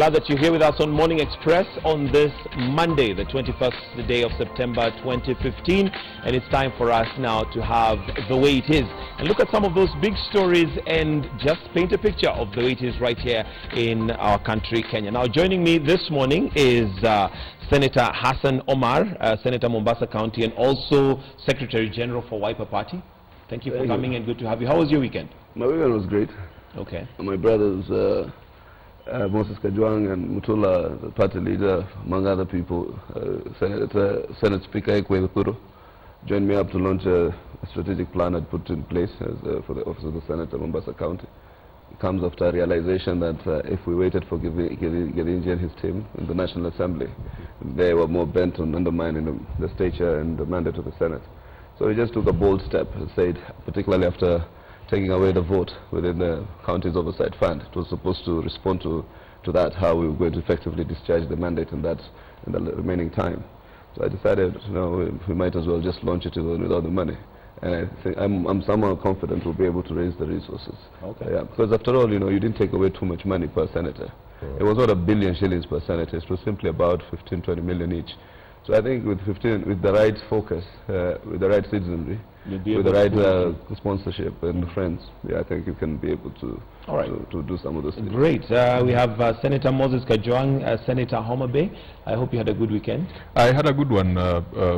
glad that you're here with us on Morning Express on this Monday, the 21st day of September 2015. And it's time for us now to have The Way It Is and look at some of those big stories and just paint a picture of the way it is right here in our country, Kenya. Now, joining me this morning is Senator Hassan Omar, Senator Mombasa County, and also Secretary General for Wiper Party. Thank you for coming and good to have you. How was your weekend? My weekend was great. Okay. My brothers, Moses Kajwang and Mutula, the party leader, among other people, Senate Speaker Ekwe Kuro, joined me up to launch a strategic plan I'd put in place for the Office of the Senator Mombasa County. It comes after a realization that if we waited for Githinji and his team in the National Assembly, they were more bent on undermining the stature and the mandate of the Senate. So we just took a bold step and said, particularly after taking away the vote within the county's oversight fund, it was supposed to respond to that, how we were going to effectively discharge the mandate in the remaining time. So I decided, we might as well just launch it without the money. And I think I'm somehow confident we'll be able to raise the resources. Okay. Yeah, because after all, you didn't take away too much money per senator. It was not 1 billion shillings per senator. It was simply about 15-20 million each. So I think with the right focus, with the right citizenry, with the right sponsorship and friends, I think you can be able to do some of those things. Great. We have Senator Moses Kajwang, Senator Homa Bay. I hope you had a good weekend. I had a good one,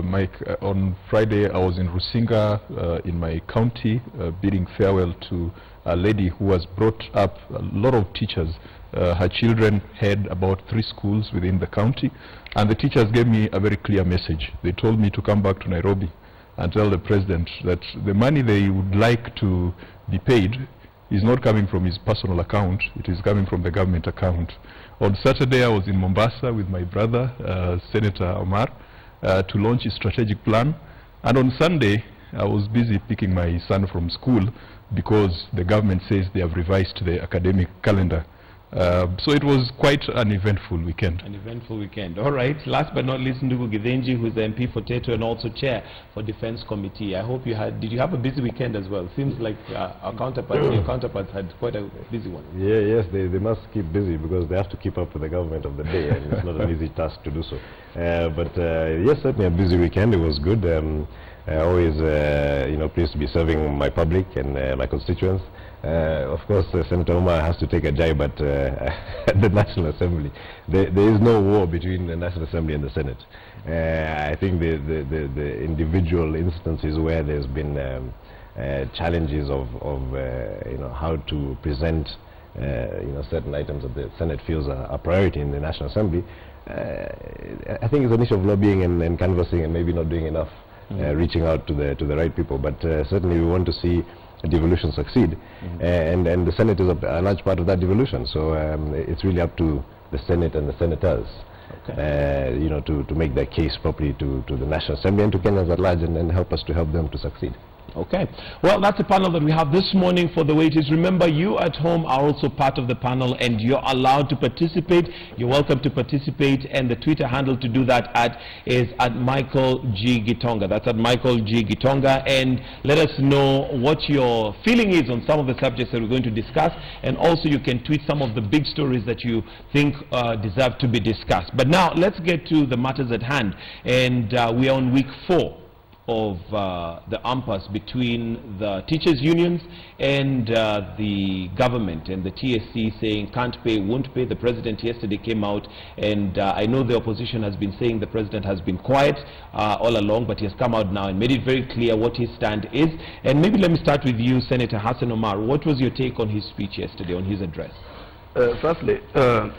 Mike. On Friday, I was in Rusinga in my county, bidding farewell to a lady who has brought up a lot of teachers. Her children had about 3 schools within the county, and the teachers gave me a very clear message. They told me to come back to Nairobi and tell the president that the money they would like to be paid is not coming from his personal account, it is coming from the government account. On Saturday, I was in Mombasa with my brother, Senator Omar, to launch a strategic plan. And on Sunday, I was busy picking my son from school because the government says they have revised the academic calendar. So it was quite an eventful weekend. An eventful weekend. All right. Last but not least, Ndugu Githinji, who is the MP for Teto and also chair for Defense Committee. I hope you had. Did you have a busy weekend as well? Seems like your counterparts had quite a busy one. Yeah, yes, they must keep busy because they have to keep up with the government of the day, and it's not an easy task to do so. But yes, certainly a busy weekend. It was good. Always, pleased to be serving my public and my constituents. Of course, Senator Omar has to take a jibe at the National Assembly. There is no war between the National Assembly and the Senate. I think the individual instances where there's been challenges of how to present certain items that the Senate feels are a priority in the National Assembly, I think it's an issue of lobbying and canvassing and maybe not doing enough, reaching out to the right people. But certainly we want to see devolution succeed, and the Senate is a large part of that devolution. So it's really up to the Senate and the senators, to make their case properly to the National Assembly and to Kenyans at large, and help us to help them to succeed. Okay. Well, that's the panel that we have this morning for The Way It Is. Remember, you at home are also part of the panel and you're allowed to participate. You're welcome to participate, and the Twitter handle to do that is at Michael G. Gitonga. That's at Michael G. Gitonga. And let us know what your feeling is on some of the subjects that we're going to discuss. And also you can tweet some of the big stories that you think deserve to be discussed. But now let's get to the matters at hand. And we are on week 4 of the impasse between the teachers' unions and the government, and the TSC saying can't pay, won't pay. The president yesterday came out, and I know the opposition has been saying the president has been quiet all along, but he has come out now and made it very clear what his stand is. And maybe let me start with you, Senator Hassan Omar. What was your take on his speech yesterday, on his address? Firstly, I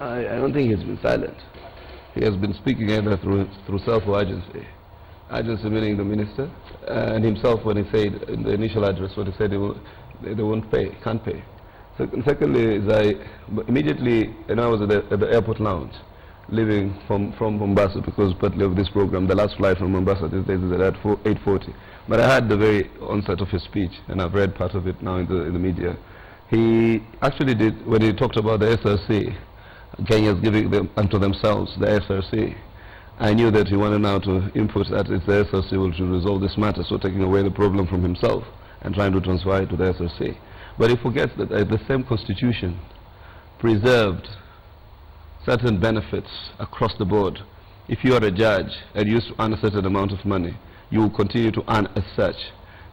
don't think he's been silent. He has been speaking either through self or agency. Agency meaning the minister, and himself when he said in the initial address, when he said they won't pay, can't pay. Secondly, is immediately, and I was at the airport lounge, leaving from Mombasa, because partly of this program, the last flight from Mombasa these days is at 8:40. But I had the very onset of his speech, and I've read part of it now in the media. He actually did, when he talked about the SRC, Kenyans giving them unto themselves the SRC. I knew that he wanted now to input that it's the SRC who should resolve this matter, so taking away the problem from himself and trying to transfer it to the SRC. But he forgets that the same constitution preserved certain benefits across the board. If you are a judge and you used to earn a certain amount of money, you will continue to earn as such.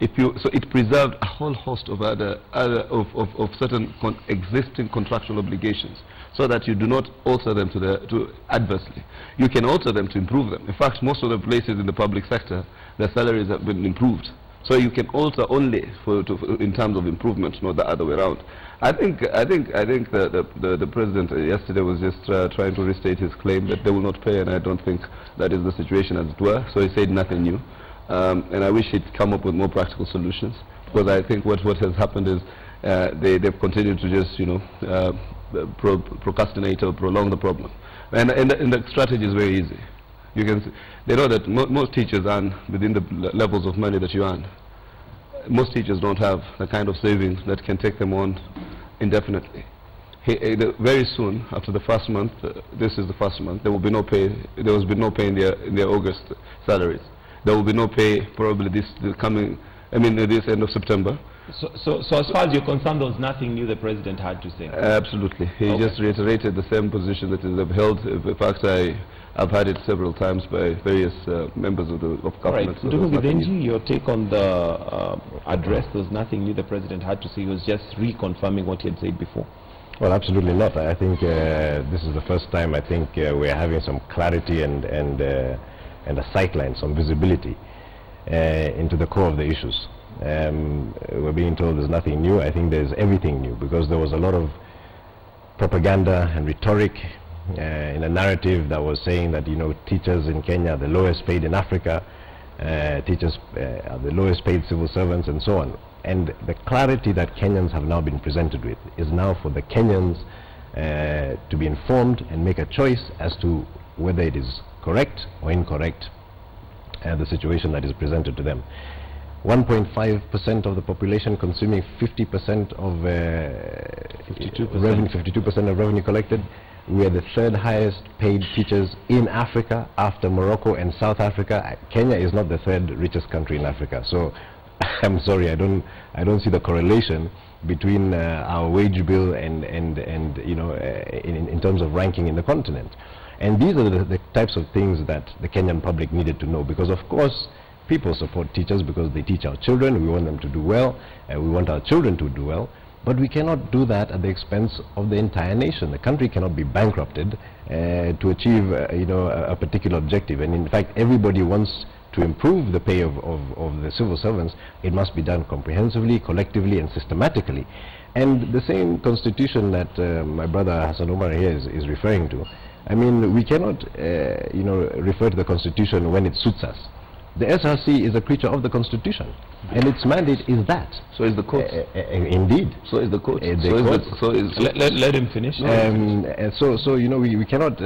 So it preserved a whole host of of certain existing contractual obligations, so that you do not alter them to adversely. You can alter them to improve them. In fact, most of the places in the public sector, their salaries have been improved. So you can alter only in terms of improvement, not the other way around. I think the president yesterday was just trying to restate his claim that they will not pay, and I don't think that is the situation, as it were. So he said nothing new. And I wish he'd come up with more practical solutions, because I think what has happened is they've continued to just, procrastinate or prolong the problem. And the strategy is very easy. You can they know that most teachers earn within the levels of money that you earn. Most teachers don't have the kind of savings that can take them on indefinitely. Very soon, after the first month, this is the first month, there will be no pay. There will be no pay in their August salaries. There will be no pay probably this end of September. So as far as you're concerned, there was nothing new the president had to say? Absolutely. He just reiterated the same position that is upheld. In fact, I've had it several times by various members of government. Right. Ndugu, your take on the address, there was nothing new the president had to say. He was just reconfirming what he had said before. Well, absolutely not. I think this is the first time I think we're having some clarity and a sightline, some visibility into the core of the issues. We're being told there's nothing new. I think there's everything new, because there was a lot of propaganda and rhetoric in a narrative that was saying that, teachers in Kenya are the lowest paid in Africa, teachers are the lowest paid civil servants, and so on. And the clarity that Kenyans have now been presented with is now for the Kenyans to be informed and make a choice as to whether it is correct or incorrect, the situation that is presented to them. 1.5% of the population consuming 50% of 52% of revenue collected. We are the third highest paid teachers in Africa after Morocco and South Africa. Kenya is not the third richest country in Africa. So I'm sorry, I don't see the correlation between our wage bill and in terms of ranking in the continent. And these are the types of things that the Kenyan public needed to know, because of course people support teachers because they teach our children. We want them to do well, and we want our children to do well. But we cannot do that at the expense of the entire nation. The country cannot be bankrupted to achieve a particular objective. And in fact, everybody wants to improve the pay of the civil servants. It must be done comprehensively, collectively, and systematically. And the same constitution that my brother Hassan Omar here is referring to, I mean, we cannot refer to the constitution when it suits us. The SRC is a creature of the constitution, and its mandate is that. So is the court. Indeed. So is the court. Let him finish. So we cannot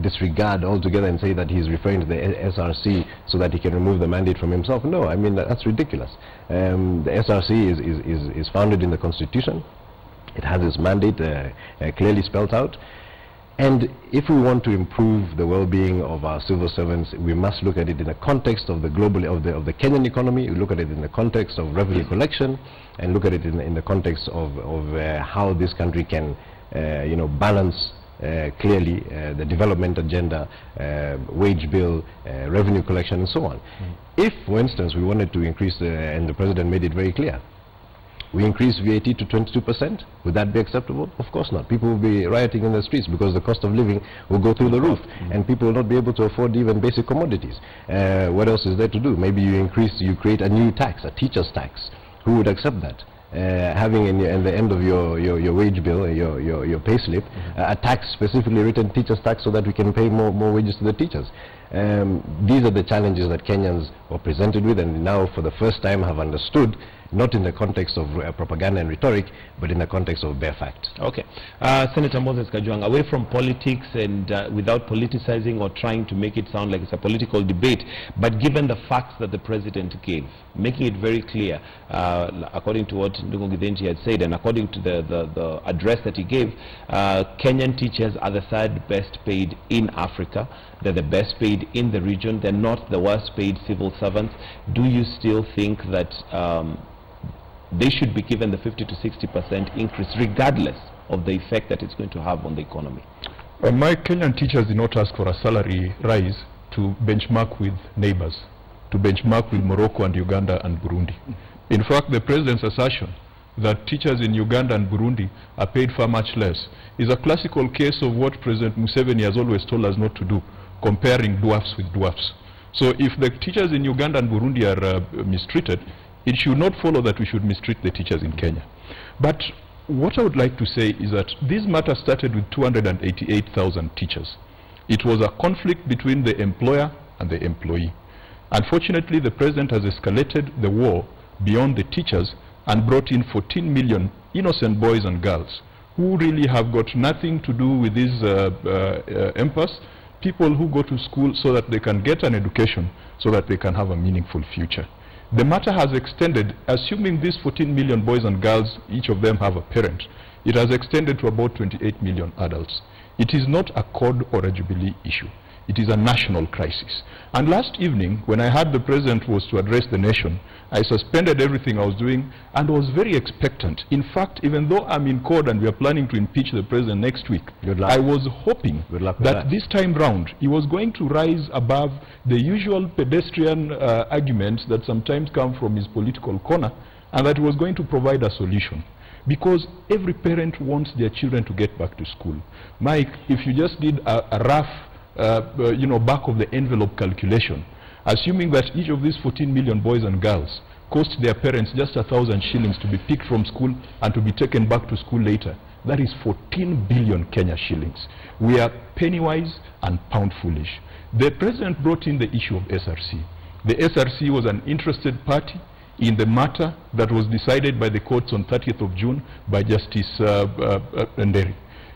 disregard altogether and say that he's referring to the SRC so that he can remove the mandate from himself. No, I mean that's ridiculous. The SRC is founded in the constitution. It has its mandate clearly spelled out. And if we want to improve the well-being of our civil servants, we must look at it in the context of the the Kenyan economy. We look at it in the context of revenue collection, and look at it in the context of how this country can, balance clearly the development agenda, wage bill, revenue collection, and so on. If, for instance, we wanted to increase, and the president made it very clear, we increase VAT to 22%, would that be acceptable? Of course not. People will be rioting in the streets because the cost of living will go through the roof, and people will not be able to afford even basic commodities. What else is there to do? Maybe you create a new tax, a teacher's tax. Who would accept that? Having in the end of your wage bill, your pay slip, a tax specifically written teacher's tax, so that we can pay more wages to the teachers. These are the challenges that Kenyans were presented with, and now for the first time have understood, not in the context of propaganda and rhetoric, but in the context of bare fact. Okay. Senator Moses Kajwang, away from politics and without politicizing or trying to make it sound like it's a political debate, but given the facts that the president gave, making it very clear, according to what Ndugu Githinji had said, and according to the address that he gave, Kenyan teachers are the third best paid in Africa. They're the best paid in the region. They're not the worst paid civil servants. Do you still think that they should be given the 50 to 60% increase regardless of the effect that it's going to have on the economy? My Kenyan teachers did not ask for a salary rise to benchmark with neighbors, to benchmark with Morocco and Uganda and Burundi. In fact, the president's assertion that teachers in Uganda and Burundi are paid far much less is a classical case of what President Museveni has always told us not to do, comparing dwarfs with dwarfs. So if the teachers in Uganda and Burundi are mistreated, it should not follow that we should mistreat the teachers in Kenya. But what I would like to say is that this matter started with 288,000 teachers. It was a conflict between the employer and the employee. Unfortunately, the president has escalated the war beyond the teachers and brought in 14 million innocent boys and girls who really have got nothing to do with this impasse, people who go to school so that they can get an education, so that they can have a meaningful future. The matter has extended, assuming these 14 million boys and girls, each of them have a parent, it has extended to about 28 million adults. It is not a CORD or a Jubilee issue. It is a national crisis. And last evening, when I heard the president was to address the nation, I suspended everything I was doing and was very expectant. In fact, even though I'm in court and we are planning to impeach the president next week, I was hoping that this time round he was going to rise above the usual pedestrian arguments that sometimes come from his political corner, and that he was going to provide a solution. Because every parent wants their children to get back to school. Mike, if you just did a rough back of the envelope calculation, assuming that each of these 14 million boys and girls cost their parents just 1,000 shillings to be picked from school and to be taken back to school later, that is 14 billion Kenya shillings. We are penny wise and pound foolish. The president brought in the issue of SRC. The SRC was an interested party in the matter that was decided by the courts on 30th of June by Justice Nderi.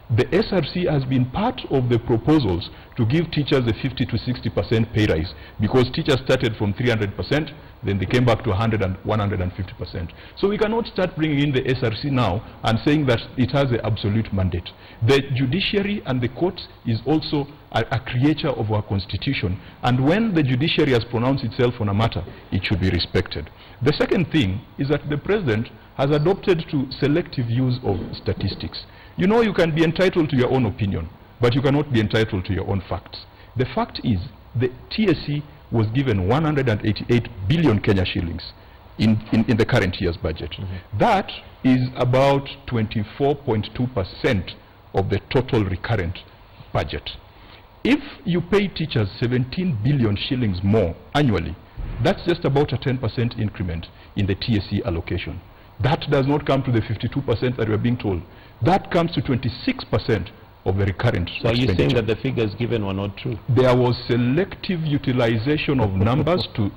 The SRC has been part of the proposals to give teachers a 50 to 60% pay rise, because teachers started from 300%, then they came back to 100 and 150%. So we cannot start bringing in the SRC now and saying that it has the absolute mandate. The judiciary and the courts is also a creature of our constitution, and when the judiciary has pronounced itself on a matter, it should be respected. The second thing is that the president has adopted to selective use of statistics. You know, you can be entitled to your own opinion, but you cannot be entitled to your own facts. The fact is, the TSC was given 188 billion Kenya shillings in the current year's budget. That is about 24.2% of the total recurrent budget. If you pay teachers 17 billion shillings more annually, that's just about a 10% increment in the TSC allocation. That does not come to the 52% that we are being told. That comes to 26% of the recurrent expenditure. So are you saying that the figures given were not true? There was selective utilization of numbers to...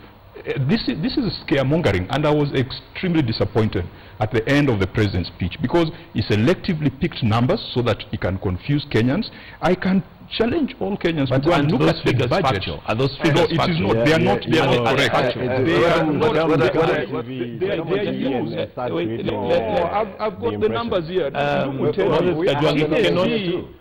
This is scaremongering, and I was extremely disappointed at the end of the president's speech, because he selectively picked numbers so that he can confuse Kenyans. I can challenge all Kenyans to go and look at the budget. Are those figures no, it is not. They are not. They are not correct. They are used. I've got the numbers here.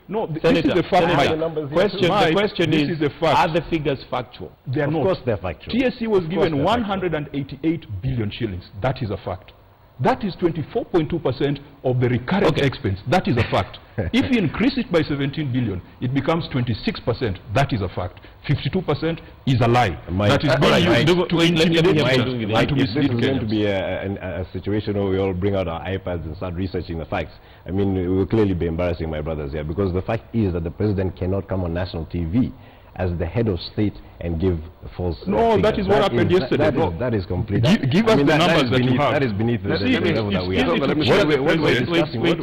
No, this is the fact. The question is, are the figures factual? They are not. Of course they are factual. TSC was given 188 billion shillings. That is a fact. That is 24.2% of the recurrent expense. That is a fact. If you increase it by 17 billion, it becomes 26%. That is a fact. 52% is a lie. That is being used to intimidate and to mislead Kenyans. This is going to be a situation where we all bring out our iPads and start researching the facts. I mean, we will clearly be embarrassing my brothers here, because the fact is that the president cannot come on national TV as the head of state and give false figures. That is what happened yesterday. That is complete. Give us the numbers that you have. That is beneath the level that we are.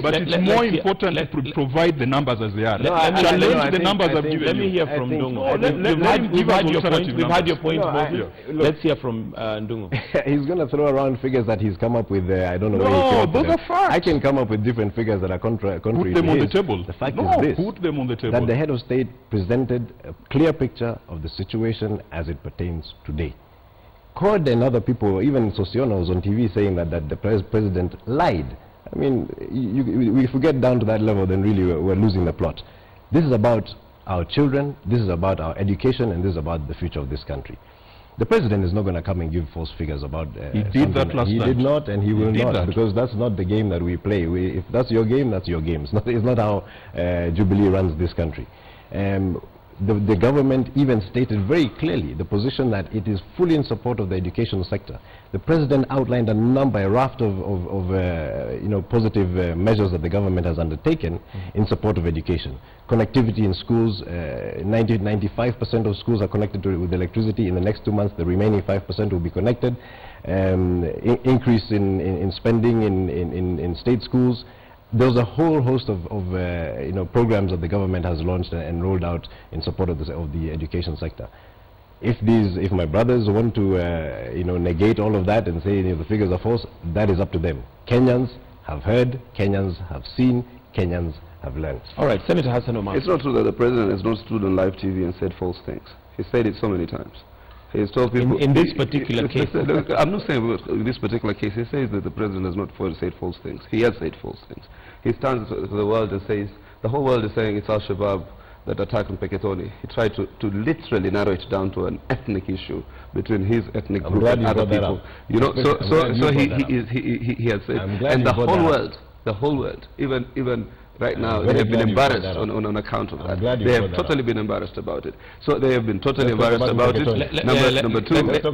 But it's more important to provide the numbers as they are. Challenge the numbers I've given you. Let me hear from Ndungu. We've had your point. Let's hear from Ndungu. He's going to throw around figures that he's come up with. I don't know where he came up with. Those are facts. I can come up with different figures that are contrary to his. Put them on the table. The fact is this. Put them on the table. That the head of state presented a clear picture of the situation as it pertains today. CORD and other people, even Socionos on TV, saying that the president lied. I mean, if we get down to that level, then really we're losing the plot. This is about our children, this is about our education, and this is about the future of this country. The president is not going to come and give false figures about He did that last He night. did not, and he will did not, that. because that's not the game that we play. If that's your game, that's your game. It's not how Jubilee runs this country. The government even stated very clearly the position that it is fully in support of the education sector. The president outlined a raft of positive measures that the government has undertaken in support of education. Connectivity in schools, 95% of schools are connected with electricity. In the next 2 months, the remaining 5% will be connected. Increase in spending in state schools. There's a whole host of programs that the government has launched and rolled out in support of the education sector. If my brothers want to negate all of that and say the figures are false, that is up to them. Kenyans have heard, Kenyans have seen, Kenyans have learned. All right, Senator Hassan Omar. It's not true that the president has not stood on live TV and said false things. He said it so many times. He has told people... In this particular case? I'm not saying in this particular case. He says that the president has not said false things. He has said false things. He stands to the world and says, the whole world is saying it's Al-Shabaab that attacked on Peketoni. He tried to literally narrow it down to an ethnic issue between his ethnic group and other people. You know, so he has said, and the whole world, even right now, they have been embarrassed on account of that. They have totally been embarrassed about it. So they have been totally embarrassed about it. Number two, let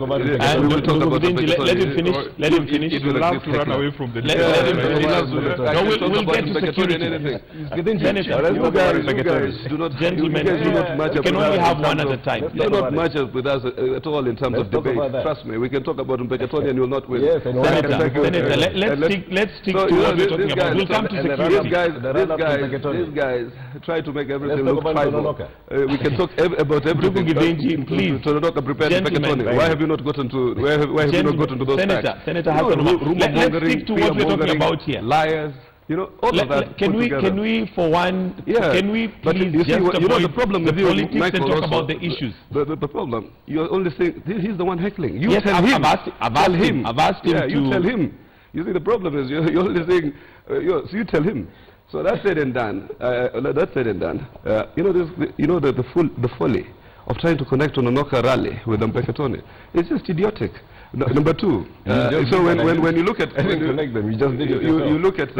him finish. Let him finish. He will have to run away from the... Let him finish. No, we'll get to security. Senator, you guys do not... Gentlemen, you can only have one at a time. Do not match up with us at all in terms of debate. Trust me, we can talk about Mpeketoni and you will not win. Senator, let's stick to what we're talking about. We'll come to security. These guys try to make everything look tribal. We can talk about everything. Please, why have you not gotten to? Why have you not gotten to those facts? Senator Hassan, let's stick to what we're talking about here. Liars. You know, all of that. Can we, for one, can we please just avoid the problem the with you, politics Michael, and talk also, about the issues? The problem, you're only saying, he's the one heckling. You yes, tell him. I've asked him yeah, to... you tell him. You see, the problem is you're only saying, so you tell him. So that's said and done. The folly of trying to connect on a Noka rally with Mpeketoni, it's just idiotic. Number two, so when you look at connect them, you just did it you look at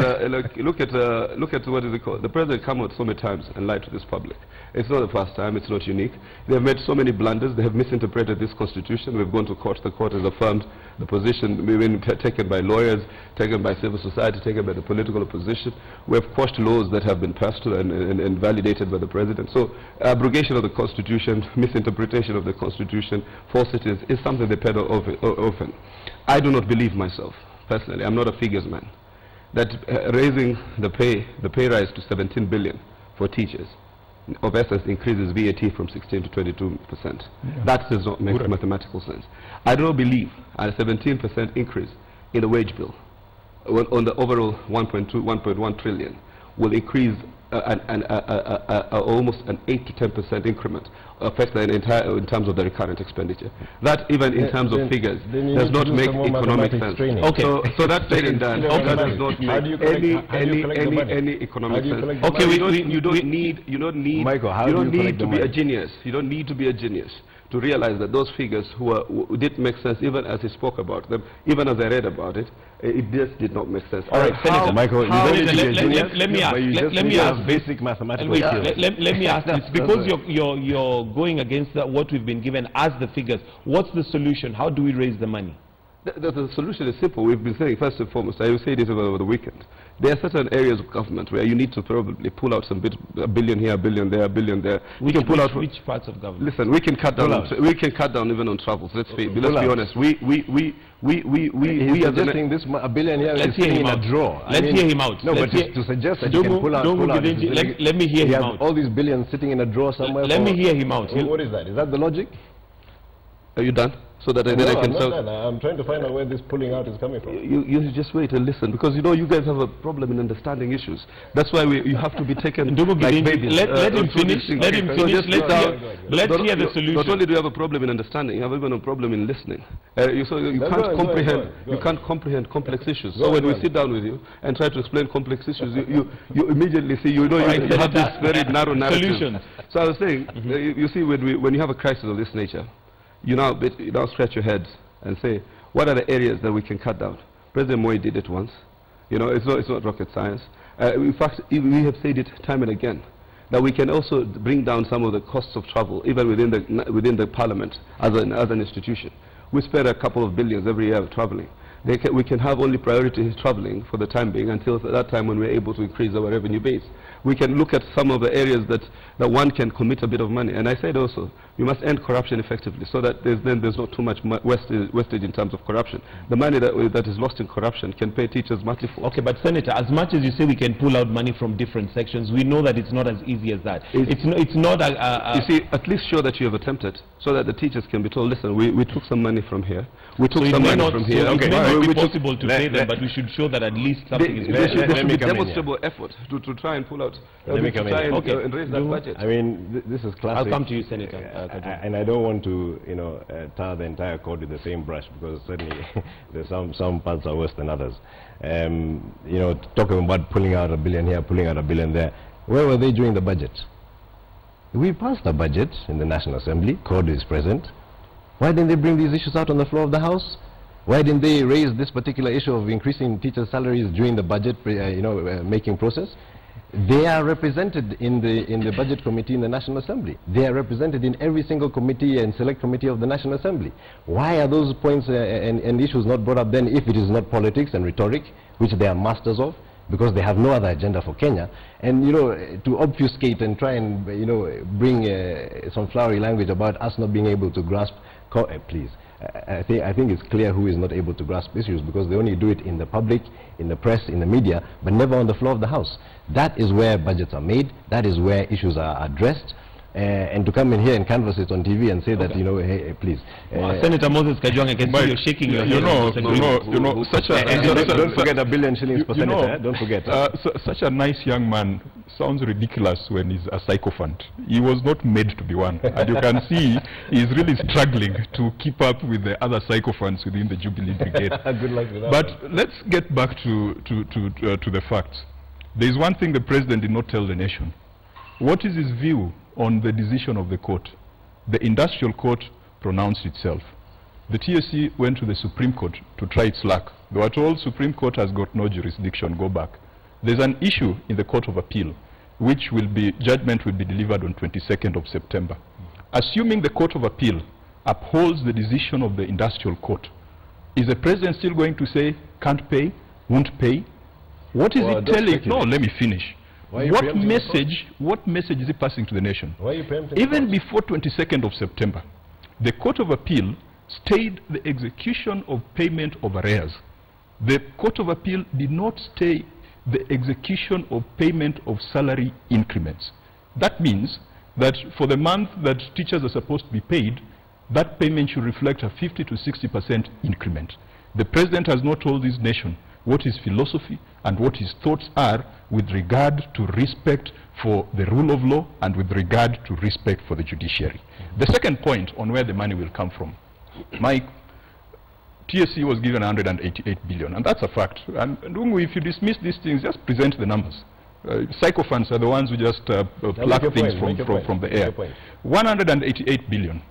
what is it called? The president come out so many times and lied to this public. It's not the first time. It's not unique. They have made so many blunders. They have misinterpreted this constitution. We've gone to court. The court has affirmed the position been taken by lawyers, taken by civil society, taken by the political opposition. We have quashed laws that have been passed and validated by the president. So abrogation of the constitution, misinterpretation of the constitution, falsities is something they peddle often. I do not believe myself, personally. I'm not a figures man. That raising the pay rise to 17 billion for teachers of essence increases VAT from 16 to 22%. Yeah. That does not make mathematical sense. I do not believe a 17% increase in the wage bill on the overall 1.1 trillion will increase almost an 8 to 10% increment affect the entire in terms of the recurrent expenditure. That even in terms of figures does not make economic sense. Okay. So that's said and done. That does not make any economic sense. Okay, you don't need Michael, how you don't do you need to be a genius. You don't need to be a genius to realize that those figures who did make sense, even as he spoke about them, even as I read about it, it just did not make sense. All right, Senator Michael, let me ask basic mathematical skills. Let me ask this, because you're going against what we've been given as the figures. What's the solution? How do we raise the money? The solution is simple. We've been saying, first and foremost, I will say this over the weekend. There are certain areas of government where you need to probably pull out a billion here, a billion there, a billion there. Which parts of government? Listen, we can cut down even on travels. Let's be honest. We are suggesting this a billion here is sitting in a drawer. Let's hear him out. No, but to suggest that you can pull out. Let me hear him out. All these billions sitting in a drawer somewhere. Let me hear him out. What is that? Is that the logic? Are you done? So that then I can tell. I'm trying to find out where this pulling out is coming from. You just wait and listen, because you know you guys have a problem in understanding issues. That's why you have to be taken like babies. Let him finish. Let's hear the solution. Not only do you have a problem in understanding, you have even a problem in listening. You can't comprehend complex issues. So when we sit down with you and try to explain complex issues, you immediately see you have this very narrow narrative. So I was saying, you see, when you have a crisis of this nature, you now scratch your heads and say, what are the areas that we can cut down? President Moi did it once. You know, it's not rocket science. In fact, we have said it time and again, that we can also bring down some of the costs of travel, even within the parliament as an institution. We spend a couple of billions every year traveling. We can have only priority traveling for the time being until that time when we're able to increase our revenue base. We can look at some of the areas that one can commit a bit of money. And I said also, we must end corruption effectively so that there's not too much wastage in terms of corruption. The money that is lost in corruption can pay teachers monthly for. Okay, but Senator, as much as you say we can pull out money from different sections, we know that it's not as easy as that. It's not you see, at least show that you have attempted so that the teachers can be told, listen, we took some money from here. We took some money from here. So it may not be possible to pay them, but we should show that at least something is there should be demonstrable effort to try and pull out, and raise that budget. I mean, this is classic. I'll come to you, Senator. And I don't want to, tar the entire court with the same brush, because certainly there's some parts are worse than others. Talking about pulling out $1 billion here, pulling out $1 billion there. Where were they during the budget? We passed a budget in the National Assembly. CORD is present. Why didn't they bring these issues out on the floor of the House? Why didn't they raise this particular issue of increasing teachers' salaries during the budget, making process? They are represented in the Budget Committee in the National Assembly. They are represented in every single committee and select committee of the National Assembly. Why are those points and issues not brought up then if it is not politics and rhetoric, which they are masters of? Because they have no other agenda for Kenya. And to obfuscate and try and bring some flowery language about us not being able to grasp, please. I think it's clear who is not able to grasp issues, because they only do it in the public, in the press, in the media, but never on the floor of the House. That is where budgets are made. That is where issues are addressed. And to come in here and canvass it on TV and say that, hey, please. Senator Moses Kajwang, I can see you're shaking your head. Don't forget $1 billion shillings per senator. Don't forget. Such a nice young man sounds ridiculous when he's a sycophant. He was not made to be one. And you can see he's really struggling to keep up with the other sycophants within the Jubilee Brigade. Good luck with that. But let's get back to the facts. There is one thing the president did not tell the nation. What is his view on the decision of the court? The industrial court pronounced itself. The TSC went to the Supreme Court to try its luck. They were told Supreme Court has got no jurisdiction, go back. There's an issue in the Court of Appeal, which judgment will be delivered on 22nd of September. Assuming the Court of Appeal upholds the decision of the industrial court, is the president still going to say, can't pay, won't pay? What is it telling? No, let me finish. What message is it passing to the nation? Why are you preempting? Even before 22nd of September, the Court of Appeal stayed the execution of payment of arrears. The Court of Appeal did not stay the execution of payment of salary increments. That means that for the month that teachers are supposed to be paid, that payment should reflect a 50 to 60% increment. The president has not told this nation what his philosophy and what his thoughts are with regard to respect for the rule of law and with regard to respect for the judiciary. The second point on where the money will come from. Mike, TSC was given 188 billion, and that's a fact. And if you dismiss these things, just present the numbers. Sycophants are the ones who just pluck things from the air. 188 billion.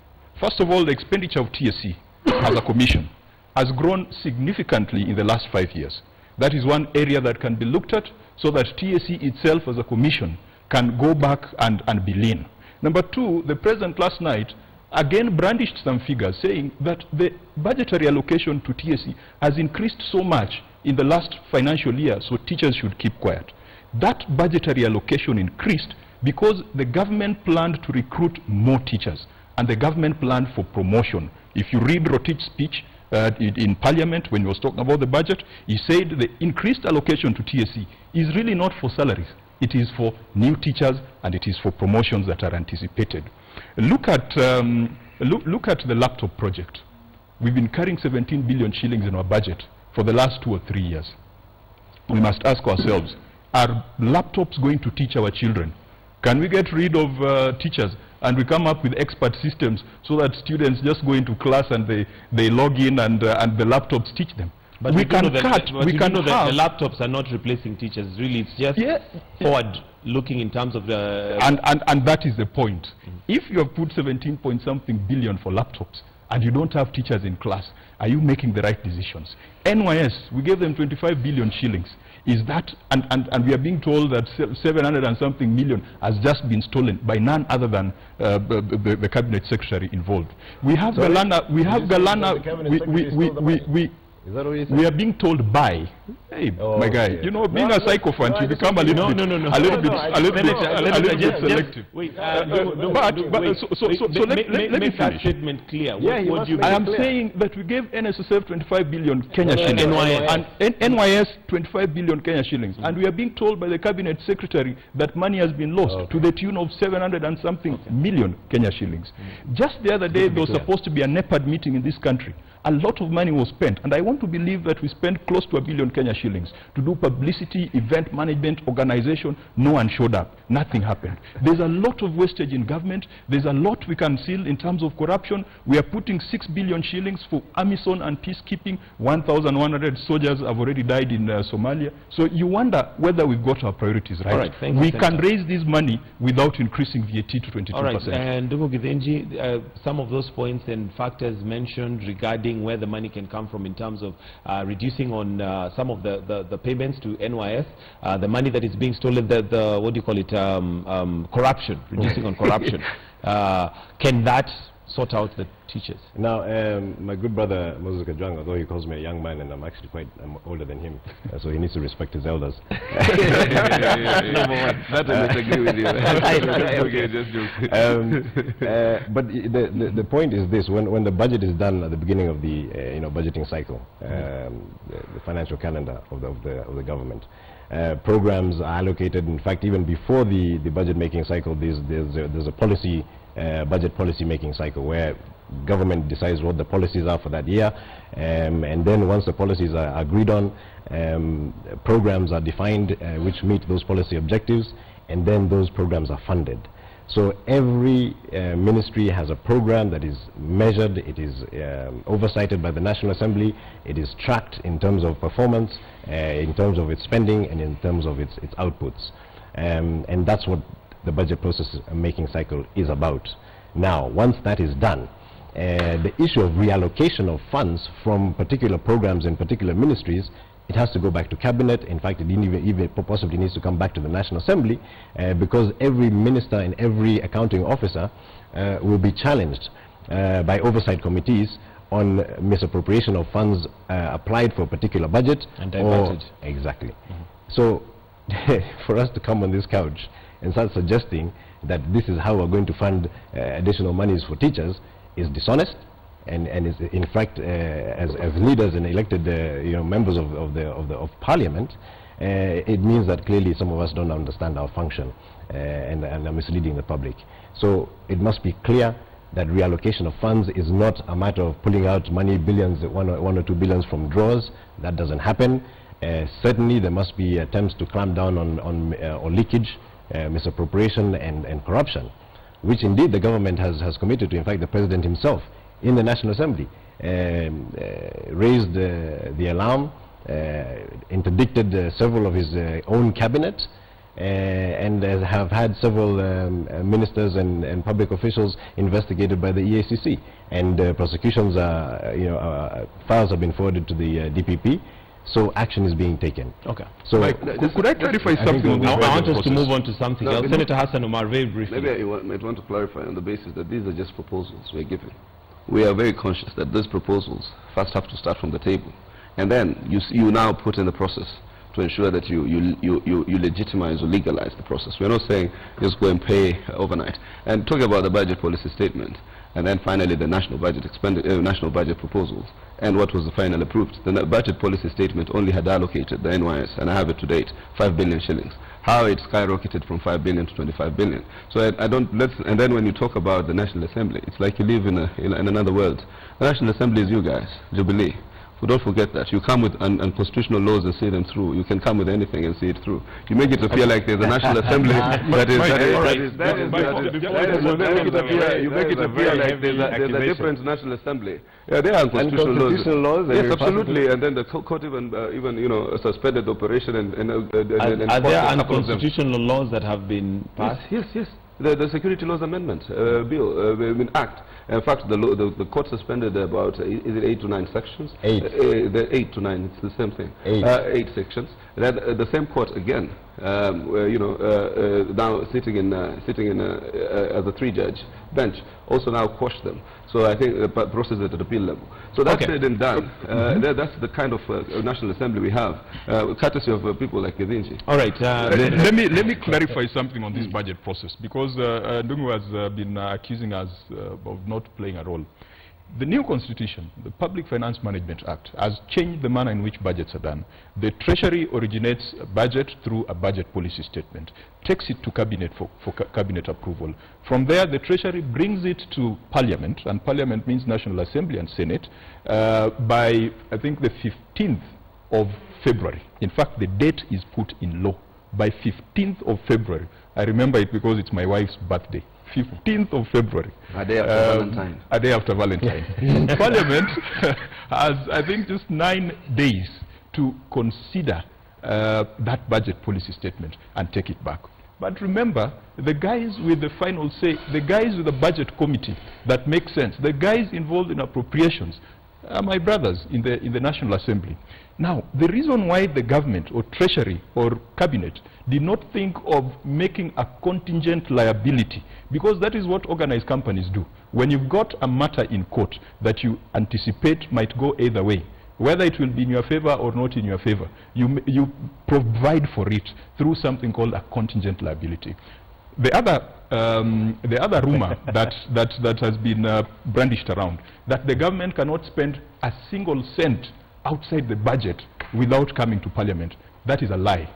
First of all, the expenditure of TSC as a commission has grown significantly in the last 5 years. That is one area that can be looked at so that TSC itself as a commission can go back and be lean. Number two, the president last night again brandished some figures saying that the budgetary allocation to TSC has increased so much in the last financial year, so teachers should keep quiet. That budgetary allocation increased because the government planned to recruit more teachers, and the government planned for promotion. If you read Rotich speech, in Parliament, when he was talking about the budget, he said the increased allocation to TSC is really not for salaries. It is for new teachers and it is for promotions that are anticipated. Look at the laptop project. We've been carrying 17 billion shillings in our budget for the last 2 or 3 years. We must ask ourselves, are laptops going to teach our children? Can we get rid of teachers and we come up with expert systems so that students just go into class and they log in and the laptops teach them? But we can cut. We can have. The laptops are not replacing teachers. Really, it's just forward looking in terms of the. And that is the point. If you have put 17 point something billion for laptops, and you don't have teachers in class, are you making the right decisions? NYS, we gave them 25 billion shillings. Is that, and we are being told that 700 and something million has just been stolen by none other than the cabinet secretary involved. We have Galana, we are being told by, hey, my guy, okay. you know, being a sycophant, you become a little bit selective. Wait, let me that finish. statement clear. Yeah, What do you I am mean? saying that we gave NSSF 25 billion Kenya shillings NYS. and NYS 25 billion Kenya shillings, and we are being told by the cabinet secretary that money has been lost to the tune of 700 and something million Kenya shillings. Just the other day there was supposed to be a NEPAD meeting in this country. A lot of money was spent, and I want to believe that we spent close to 1 billion Kenya shillings to do publicity, event management, organization. No one showed up. Nothing happened. There's a lot of wastage in government. There's a lot we can see in terms of corruption. We are putting 6 billion shillings for AMISON and peacekeeping. 1,100 soldiers have already died in Somalia. So you wonder whether we've got our priorities right. All right, thank you, we Senator. can raise this money without increasing VAT to 22%. All right, and Ndugu Githinji, some of those points and factors mentioned regarding where the money can come from in terms of reducing on some of the payments to NYS, the money that is being stolen, the what do you call it, corruption, reducing on corruption. Can that sort out the teachers? Now, my good brother Moses Kajwang, although he calls me a young man, and I'm actually I'm older than him, so he needs to respect his elders. That I disagree with you. Okay, just joking. But the point is this: when the budget is done at the beginning of the budgeting cycle, the financial calendar of the government, programs are allocated. In fact, even before the budget making cycle, there's a policy. Budget policy making cycle where government decides what the policies are for that year, and then once the policies are agreed on, programs are defined which meet those policy objectives, and then those programs are funded. So every ministry has a program that is measured, it is oversighted by the National Assembly, it is tracked in terms of performance, in terms of its spending, and in terms of its outputs, and that's what the budget process making cycle is about. Now, once that is done, the issue of reallocation of funds from particular programs in particular ministries, it has to go back to cabinet. In fact, it even possibly needs to come back to the National Assembly, because every minister and every accounting officer will be challenged by oversight committees on misappropriation of funds applied for a particular budget. And diverted. Exactly. So, for us to come on this couch and start suggesting that this is how we're going to fund additional monies for teachers is dishonest, and is in fact, as leaders and elected members of Parliament, it means that clearly some of us don't understand our function and are misleading the public. So it must be clear that reallocation of funds is not a matter of pulling out money, billions, one or 2 billions from drawers. That doesn't happen. Certainly there must be attempts to clamp down on leakage, misappropriation and corruption, which indeed the government has committed to. In fact, the President himself in the National Assembly raised the alarm, interdicted several of his own cabinet, and have had several ministers and public officials investigated by the EACC, and prosecutions files have been forwarded to the DPP. So action is being taken. Okay. So could I clarify something? Now I want us to move on to something else. Senator Hassan Omar, very briefly. Maybe I might want to clarify on the basis that these are just proposals we're giving. We are very conscious that these proposals first have to start from the table, and then you now put in the process to ensure that you legitimize or legalize the process. We're not saying just go and pay overnight. And talking about the budget policy statement, and then finally the national budget national budget proposals, and what was the final approved. The budget policy statement only had allocated the NYS, and I have it to date, 5 billion shillings. How it skyrocketed from 5 billion to 25 billion. So and then when you talk about the National Assembly, it's like you live in another world. The National Assembly is you guys, Jubilee. So don't forget that. You come with unconstitutional laws and see them through. You can come with anything and see it through. You make it appear like there's a National Assembly you make it appear like there's a different National Assembly. Yeah, there are unconstitutional laws. Yes, absolutely. And then the court even suspended the operation and are there unconstitutional laws that have been passed? Yes. the Security Laws Amendment Bill, Act. In fact, the court suspended about, is it 8 to 9 sections? 8. The 8 to 9, it's the same thing. 8 sections. Then the same court again, now sitting in as a 3-judge bench, also now quashed them. So I think the process is at the appeal level. So that's said and done. That's the kind of National Assembly we have, courtesy of people like Gedinji. All right. let me clarify something on this budget process, because Ndungu has been accusing us of not playing a role. The new constitution, the Public Finance Management Act, has changed the manner in which budgets are done. The Treasury originates a budget through a budget policy statement, takes it to Cabinet for Cabinet approval. From there, the Treasury brings it to Parliament, and Parliament means National Assembly and Senate, by, I think, the 15th of February. In fact, the date is put in law. By 15th of February. I remember it because it's my wife's birthday. 15th of February. A day after Valentine. A day after Valentine. Parliament has, I think, just 9 days to consider that budget policy statement and take it back. But remember, the guys with the final say, the guys with the budget committee that make sense, the guys involved in appropriations, are my brothers in the National Assembly. Now, the reason why the government or Treasury or Cabinet did not think of making a contingent liability, because that is what organized companies do. When you've got a matter in court that you anticipate might go either way, whether it will be in your favor or not in your favor, you provide for it through something called a contingent liability. The other rumor that has been brandished around, that the government cannot spend a single cent outside the budget without coming to Parliament, that is a lie.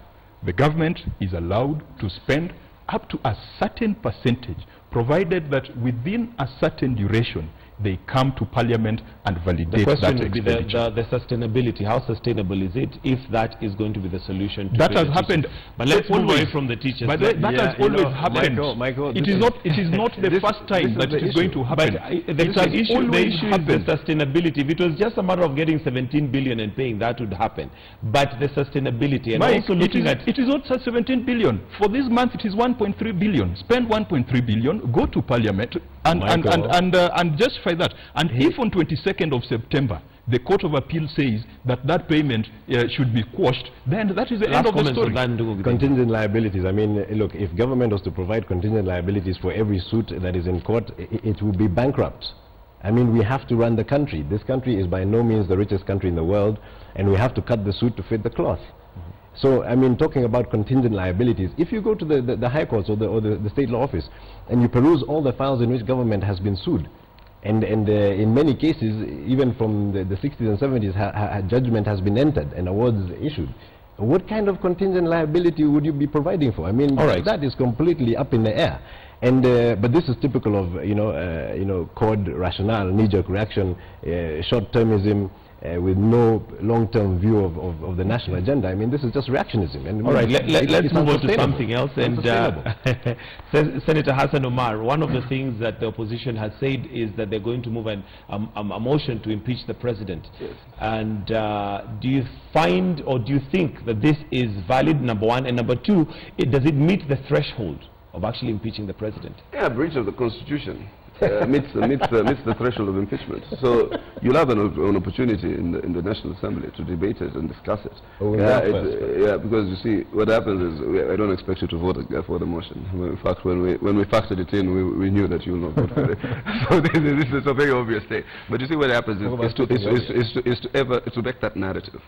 The government is allowed to spend up to a certain percentage, provided that within a certain duration they come to Parliament and validate that expenditure. The question would be the sustainability. How sustainable is it if that is going to be the solution to that has happened? But let's move away from the teachers. But that has always happened. Michael, it is not the first time that it is going to happen. But the issue is the sustainability. If it was just a matter of getting 17 billion and paying, that would happen. But the sustainability, and Mike, also looking at... It is not 17 billion. For this month, it is 1.3 billion. Spend 1.3 billion, go to Parliament, and justify that. And if on 22nd of September the Court of Appeal says that payment should be quashed, then that is the end of the story. Contingent liabilities. I mean, look, if government was to provide contingent liabilities for every suit that is in court, it would be bankrupt. I mean, we have to run the country. This country is by no means the richest country in the world, and we have to cut the suit to fit the cloth. So, I mean, talking about contingent liabilities, if you go to the High Courts or the State Law Office and you peruse all the files in which government has been sued, and in many cases, even from the 60s and 70s, judgment has been entered and awards issued. What kind of contingent liability would you be providing for? I mean, that is completely up in the air. And but this is typical of court rationale, knee-jerk reaction, short-termism, with no long-term view of the national agenda. I mean, this is just reactionism. And all right, let's move on to something else. And Senator Hassan Omar, one of the things that the opposition has said is that they're going to move a motion to impeach the president. Yes. And do you find, or do you think that this is valid, number one? And number two, does it meet the threshold of actually impeaching the president? Yeah, breach of the Constitution. Meets the threshold of impeachment. So you'll have an opportunity in the National Assembly to debate it and discuss it. Yeah, because you see, what happens is I don't expect you to vote for the motion. In fact, when we factored it in, we knew that you will not vote for it. So this is a very obvious thing. But you see, what happens is to make that narrative.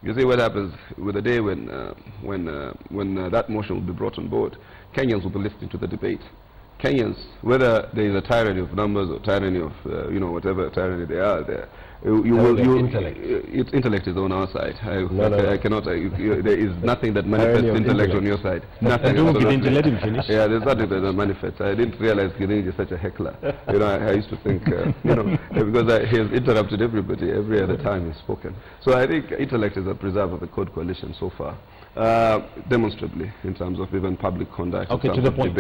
You see, what happens with the day when that motion will be brought on board, Kenyans will be listening to the debate. Kenyans, whether there is a tyranny of numbers or tyranny of, whatever tyranny they are there, intellect is on our side. I cannot, there is nothing that manifests intellect on your side. Nothing. Let him finish. Yeah, there's nothing that manifests. I didn't realize Gideon is such a heckler. I used to think, because he has interrupted everybody every other time he's spoken. So I think intellect is a preserve of the Code Coalition so far. Demonstrably, in terms of even public conduct. Okay, to the point.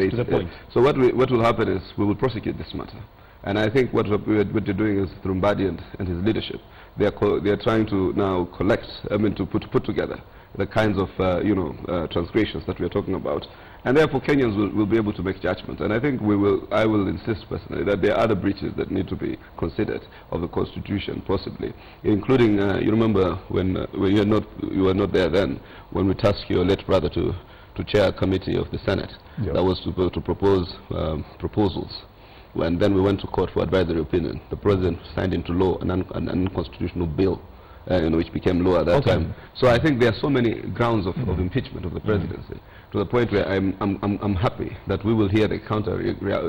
So what will happen is we will prosecute this matter, and I think what they're doing is through Mbadi and his leadership, they are trying to now collect, to put together the kinds of transgressions that we are talking about, And therefore Kenyans will be able to make judgments. And I think I will insist personally that there are other breaches that need to be considered of the Constitution, possibly, including, you remember when you were not there then, when we tasked your late brother to chair a committee of the Senate that was to propose proposals. And then we went to court for advisory opinion. The president signed into law an unconstitutional bill, which became law at that time. So I think there are so many grounds of impeachment of the presidency, to the point where I'm happy that we will hear the counter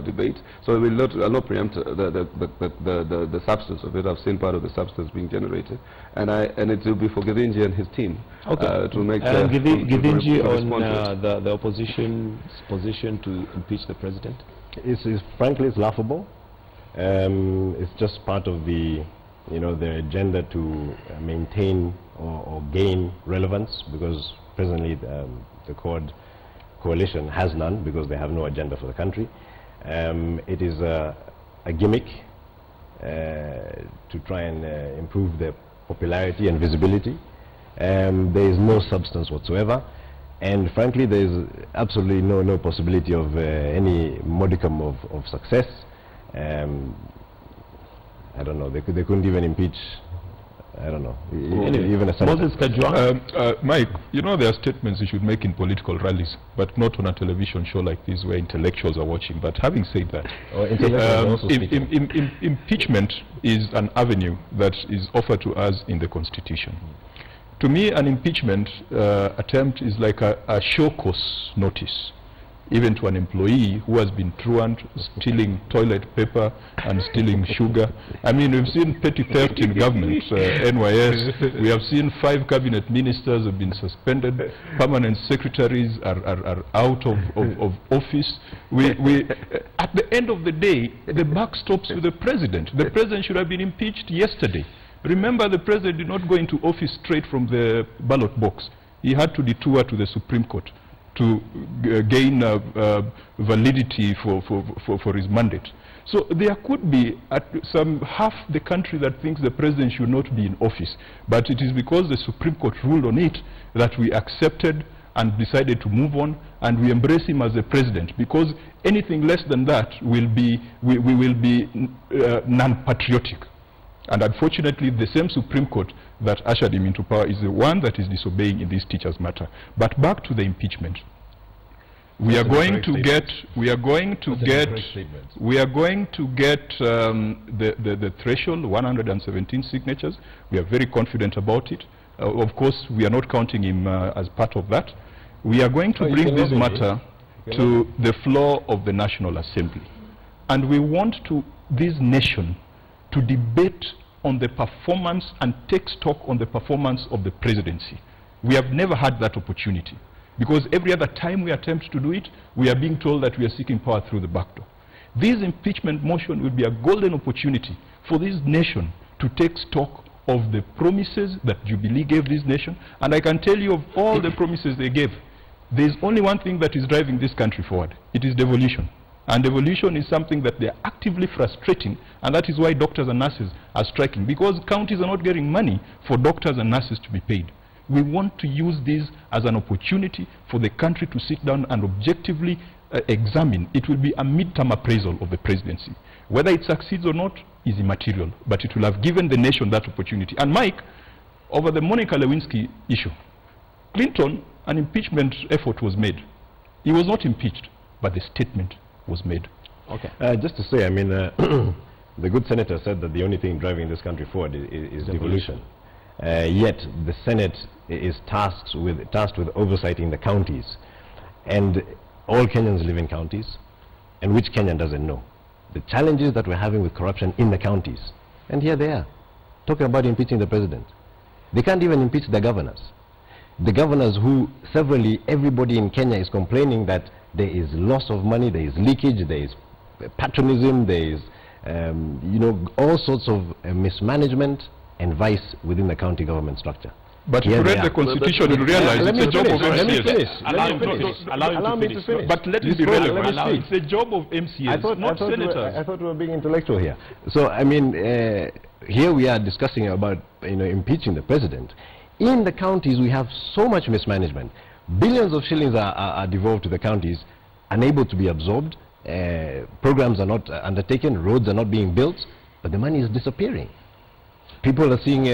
debate. So we will not preempt the substance of it. I've seen part of the substance being generated, and it will be for Githinji and his team to make. Githinji, on the opposition's position to impeach the president. Frankly, it's laughable. It's just part of the their agenda to maintain or gain relevance, because presently the coalition has none, because they have no agenda for the country. It is a gimmick to try and improve their popularity and visibility. There is no substance whatsoever, and frankly there is absolutely no possibility of any modicum of success. I don't know, they couldn't even impeach, I don't know, even a senator. Moses Kajwang. Mike, there are statements you should make in political rallies, but not on a television show like this where intellectuals are watching. But having said that, impeachment is an avenue that is offered to us in the Constitution. To me, an impeachment attempt is like a show cause notice, even to an employee who has been truant, stealing toilet paper and stealing sugar. I mean, we've seen petty theft in government, NYS. We have seen 5 cabinet ministers have been suspended. Permanent secretaries are out of office. At the end of the day, the buck stops with the president. The president should have been impeached yesterday. Remember, the president did not go into office straight from the ballot box. He had to detour to the Supreme Court to gain validity for his mandate. So there could be some half the country that thinks the president should not be in office, but it is because the Supreme Court ruled on it that we accepted and decided to move on, and we embrace him as the president, because anything less than that will be we will be non-patriotic. And unfortunately, the same Supreme Court that ushered him into power is the one that is disobeying in this teachers' matter. But back to the impeachment. We are going to get the threshold, 117 signatures. We are very confident about it. Of course, we are not counting him as part of that. We are going to bring this matter to the floor of the National Assembly. And we want this nation to debate on the performance and take stock on the performance of the presidency. We have never had that opportunity, because every other time we attempt to do it, we are being told that we are seeking power through the back door. This impeachment motion will be a golden opportunity for this nation to take stock of the promises that Jubilee gave this nation. And I can tell you, of all the promises they gave, there is only one thing that is driving this country forward. It is devolution. And devolution is something that they are actively frustrating, and that is why doctors and nurses are striking, because counties are not getting money for doctors and nurses to be paid. We want to use this as an opportunity for the country to sit down and objectively examine. It will be a midterm appraisal of the presidency. Whether it succeeds or not is immaterial, but it will have given the nation that opportunity. And Mike, over the Monica Lewinsky issue, Clinton, an impeachment effort was made. He was not impeached, but the statement was made. Okay. Just to say, I mean, the good senator said that the only thing driving this country forward is devolution. Yet the Senate is tasked with oversighting the counties, and all Kenyans live in counties, and which Kenyan doesn't know the challenges that we're having with corruption in the counties? And here they are talking about impeaching the president. They can't even impeach the governors. The governors who severally, everybody in Kenya is complaining that there is loss of money, there is leakage, there is patronism, there is all sorts of mismanagement and vice within the county government structure. But if you read the Constitution, you realize it's a job of MCAs. Allow me to finish. But let it be relevant. It's a job of MCAs, not senators. I thought we were being intellectual here. So, I mean, here we are discussing about impeaching the president. In the counties, we have so much mismanagement. Billions of shillings are devolved to the counties, unable to be absorbed. Programs are not undertaken, roads are not being built, but the money is disappearing. People are seeing,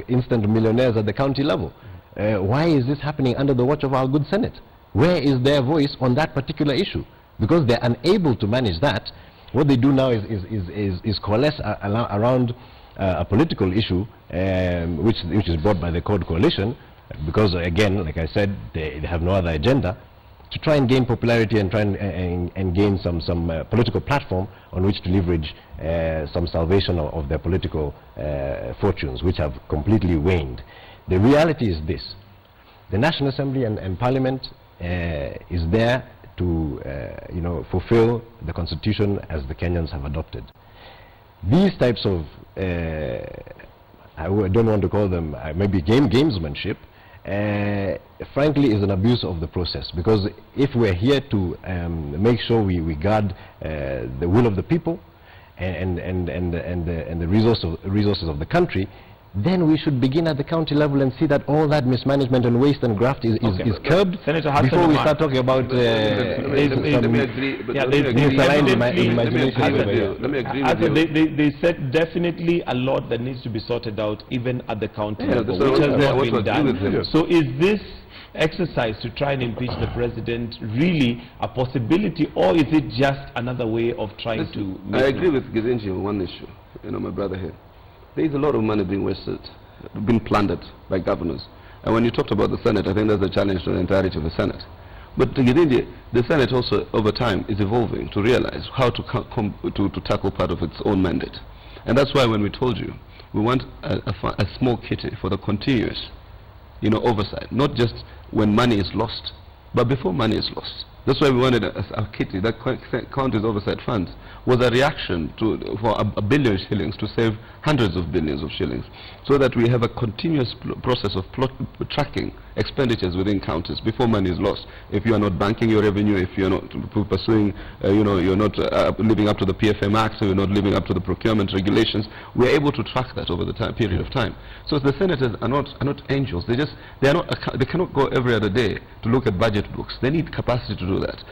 instant millionaires at the county level. Why is this happening under the watch of our good Senate? Where is their voice on that particular issue? Because they're unable to manage that. What they do now is coalesce around a political issue, which is brought by the Code Coalition, because again, like I said, they have no other agenda, to try and gain popularity and try and gain some political platform on which to leverage some salvation of their political fortunes, which have completely waned. The reality is this: the National Assembly and Parliament is there to fulfill the Constitution as the Kenyans have adopted. These types of I don't want to call them maybe gamesmanship, frankly is an abuse of the process, because if we're here to make sure we guard the will of the people and the resources of the country, then we should begin at the county level and see that all that mismanagement and waste and graft is curbed before we start talking about let me agree. They said definitely a lot that needs to be sorted out even at the county level, which has not been done. So is this exercise to try and impeach the president really a possibility, or is it just another way of trying to... I agree with Gizenji on one issue, my brother here. There is a lot of money being wasted, being plundered by governors. And when you talked about the Senate, I think that's a challenge to the entirety of the Senate. But the Senate also, over time, is evolving to realize how to tackle part of its own mandate. And that's why when we told you, we want a small kitty for the continuous, oversight, not just when money is lost, but before money is lost. That's why we wanted a kitty that counties oversight funds was a reaction for a billion shillings to save hundreds of billions of shillings, so that we have a continuous process of tracking expenditures within counties before money is lost. If you are not banking your revenue, if you are not pursuing, you're not living up to the PFM Act, so you're not living up to the procurement regulations, we're able to track that over the period of time. So the senators are not angels. They cannot go every other day to look at budget books. They need capacity to do that.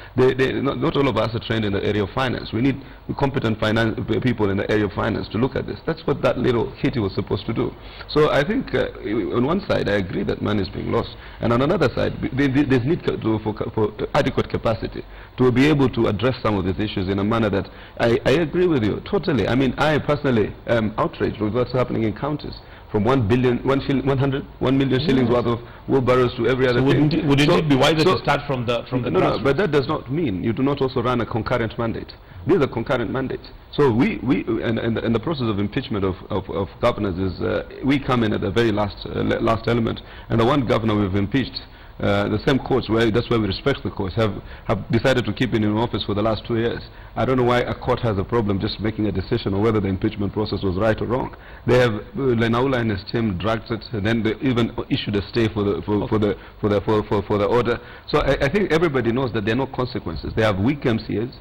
Not all of us are trained in the area of finance. We need competent people in the area of finance to look at this. That's what that little kitty was supposed to do. So I think on one side I agree that money is being lost, and on another side there's need for adequate capacity to be able to address some of these issues in a manner that I agree with you totally. I mean, I personally am outraged with what's happening in counties. From 1 million shillings worth of wheelbarrows to every other thing. Wouldn't it be wiser to start from the No, but that does not mean you do not also run a concurrent mandate. These are concurrent mandates. So and the process of impeachment of governors is we come in at the very last element, and the one governor we've impeached, the same courts, that's why we respect the courts, have decided to keep him in office for the last 2 years. I don't know why a court has a problem just making a decision on whether the impeachment process was right or wrong. They have Lenaula and his team dragged it, and then they even issued a stay for the order. So I think everybody knows that there are no consequences. They have weak MCAs,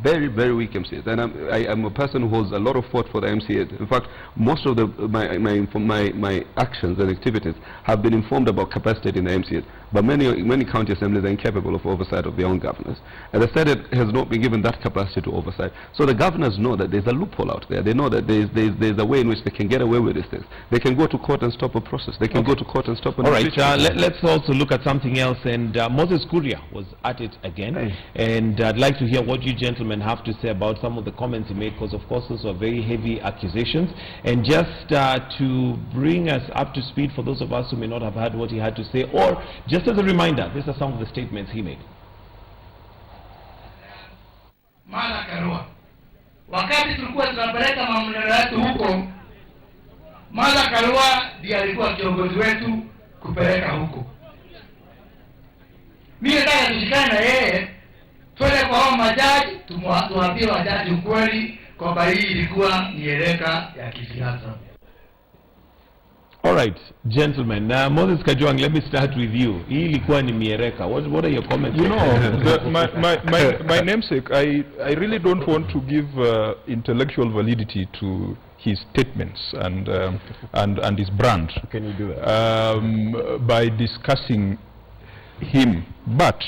very very weak MCAs, and I'm a person who holds a lot of fought for the MCAs. In fact, most of my actions and activities have been informed about capacity in the MCAs. But many county assemblies are incapable of oversight of their own governors, and the Senate has not been given that capacity to oversight. So the governors know that there's a loophole out there. They know that there's a way in which they can get away with these things. They can go to court and stop a process. They can go to court and stop an impeachment. All right, let's also look at something else. And Moses Kuria was at it again, and I'd like to hear what you gentlemen have to say about some of the comments he made, because of course those are very heavy accusations. And just to bring us up to speed for those of us who may not have heard what he had to say, or just as a reminder, these are some of the statements he made. Mara Karua, wakati tulikuwa tunapeleka mamlaka yetu huko, Mara Karua ndiye alikuwa kiongozi wetu kupeleka huko. Mimi nataka tushikane na yeye, twende kwa hao majaji, tuwaambie wajaji ukweli kwamba hii ilikuwa mieleka ya kisiasa. All right, gentlemen. Moses Kajwang, let me start with you. Hii ilikuwa ni miereka. What are your comments? You know, my namesake, I really don't want to give intellectual validity to his statements and his brand. Can you do that? By discussing him, but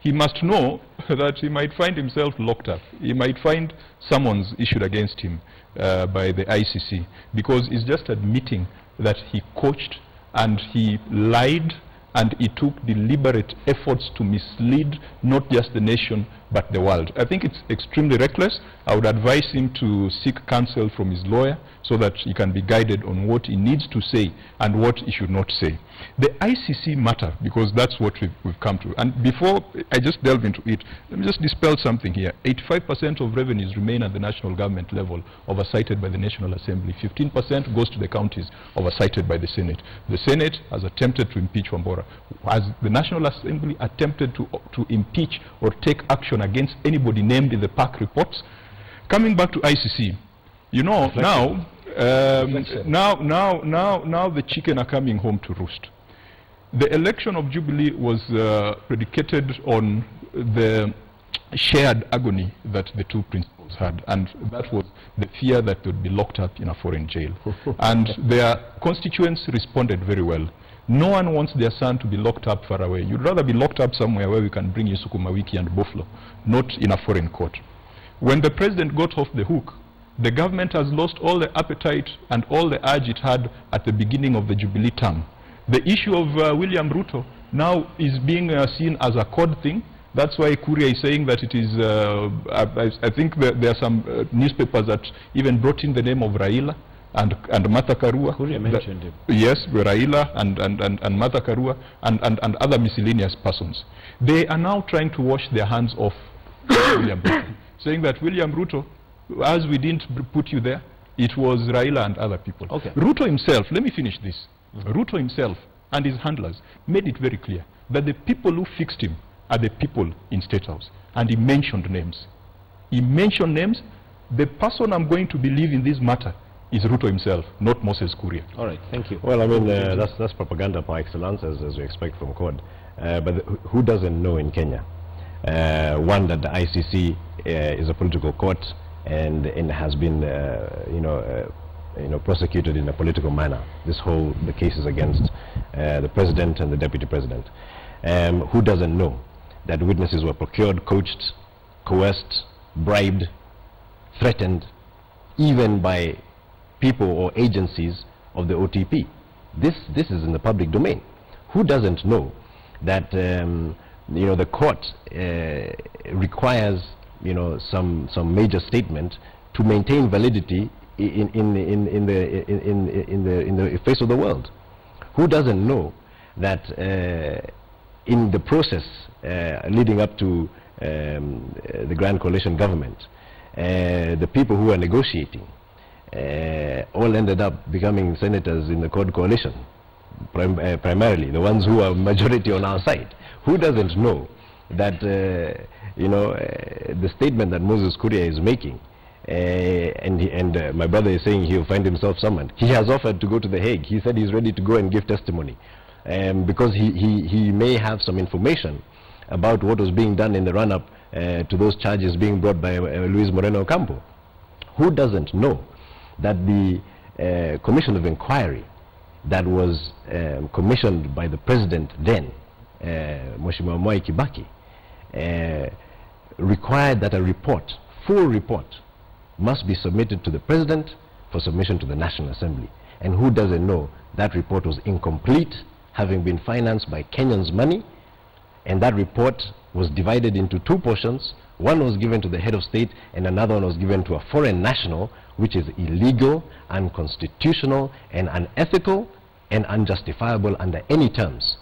he must know that he might find himself locked up. He might find summons issued against him by the ICC, because he's just admitting that he coached and he lied and he took deliberate efforts to mislead not just the nation but the world. I think it's extremely reckless. I would advise him to seek counsel from his lawyer so that he can be guided on what he needs to say and what he should not say. The ICC matter, because that's what we've come to. And before I just delve into it, let me just dispel something here. 85% of revenues remain at the national government level, oversighted by the National Assembly. 15% goes to the counties, oversighted by the Senate. The Senate has attempted to impeach Wambora. Has the National Assembly attempted to impeach or take action against anybody named in the PAC reports? Coming back to ICC, you know, now the chicken are coming home to roost. The election of Jubilee was predicated on the shared agony that the two principals had, and that was the fear that they would be locked up in a foreign jail. And their constituents responded very well. No one wants their son to be locked up far away. You'd rather be locked up somewhere where we can bring you Sukuma Wiki and Buffalo, not in a foreign court. When the president got off the hook, the government has lost all the appetite and all the urge it had at the beginning of the Jubilee term. The issue of William Ruto now is being seen as a code thing. That's why Kuria is saying that it is, I think there are some newspapers that even brought in the name of Raila and Martha Karua. Kuria mentioned him. Yes, Raila and Martha Karua and other miscellaneous persons. They are now trying to wash their hands off William Ruto, saying that William Ruto, as we didn't put you there, it was Raila and other people. Okay. Ruto himself, let me finish this. Ruto himself and his handlers made it very clear that the people who fixed him are the people in State House. And he mentioned names. He mentioned names. The person I'm going to believe in this matter is Ruto himself, not Moses Kuria. All right, thank you. Well, I mean, that's propaganda par excellence, as we expect from CORD. But who doesn't know in Kenya? One, that the ICC is a political court and has been, prosecuted in a political manner. The cases against the president and the deputy president. Who doesn't know that witnesses were procured, coached, coerced, bribed, threatened, even by people or agencies of the OTP? This is in the public domain. Who doesn't know that the court requires some major statement to maintain validity in the face of the world? Who doesn't know that in the process leading up to the Grand Coalition government, the people who are negotiating all ended up becoming senators in the CORD coalition, primarily the ones who are majority on our side? Who doesn't know that the statement that Moses Kuria is making, and my brother is saying he'll find himself summoned. He has offered to go to The Hague. He said he's ready to go and give testimony because he may have some information about what was being done in the run-up to those charges being brought by Luis Moreno Ocampo. Who doesn't know that the commission of inquiry that was commissioned by the president then, Mheshimiwa Mwai Kibaki, required that a report, full report, must be submitted to the president for submission to the National Assembly? And who doesn't know that report was incomplete, having been financed by Kenyans' money, and that report was divided into two portions. One was given to the head of state and another one was given to a foreign national, which is illegal, unconstitutional, and unethical, and unjustifiable under any terms.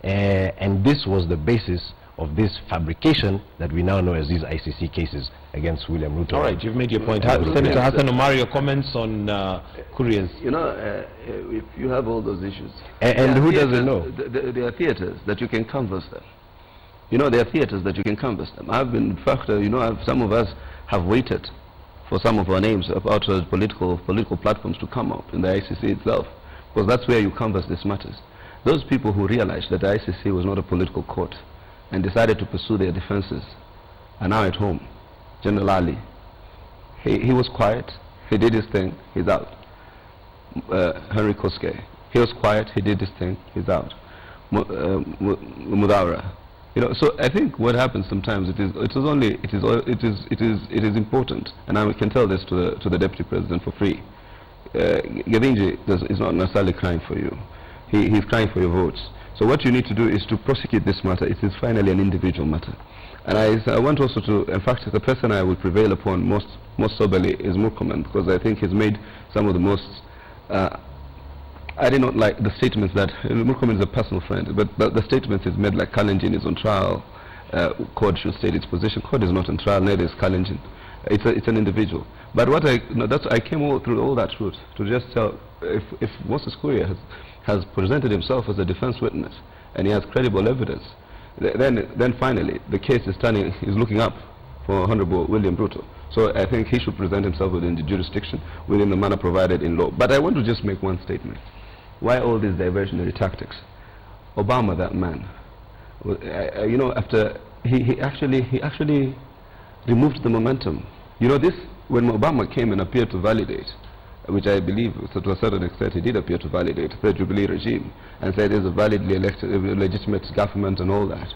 And this was the basis of this fabrication that we now know as these ICC cases against William Ruto. All right, you've made your point. Senator Hassan Omar, your comments on Kuria's. If you have all those issues. And who doesn't know? There are theaters that you can canvass them. There are theaters that you can canvass them. I've been, in fact, some of us have waited for some of our names about political platforms to come up in the ICC itself, because that's where you canvass these matters. Those people who realized that the ICC was not a political court and decided to pursue their defenses are now at home. General Ali, he was quiet, he did his thing, he's out. Henry Koske, he was quiet, he did his thing, he's out. mudawara. You know, so I think what happens sometimes it is important, and I can tell this to the Deputy President for free. Gadinji is not necessarily crying for you. He's crying for your votes. So what you need to do is to prosecute this matter. It is finally an individual matter. And I want also to, in fact, the person I will prevail upon most soberly is Murkomen, because I think he's made some of the most, I did not like the statements that, Murkomen is a personal friend, but the statements he's made, like Kalenjin is on trial, court should state its position. Court is not on trial, neither is Kalenjin. It's an individual. But what I came through all that route to just tell, if Moses Kuria has presented himself as a defense witness, and he has credible evidence, then finally the case is looking up for Honorable William Ruto. So I think he should present himself within the jurisdiction, within the manner provided in law. But I want to just make one statement. Why all these diversionary tactics? Obama, that man, you know, after he actually removed the momentum. You know, this, when Obama came and appeared to validate, which I believe to a certain extent he did appear to validate the Jubilee regime, and said there's a validly elected, legitimate government and all that.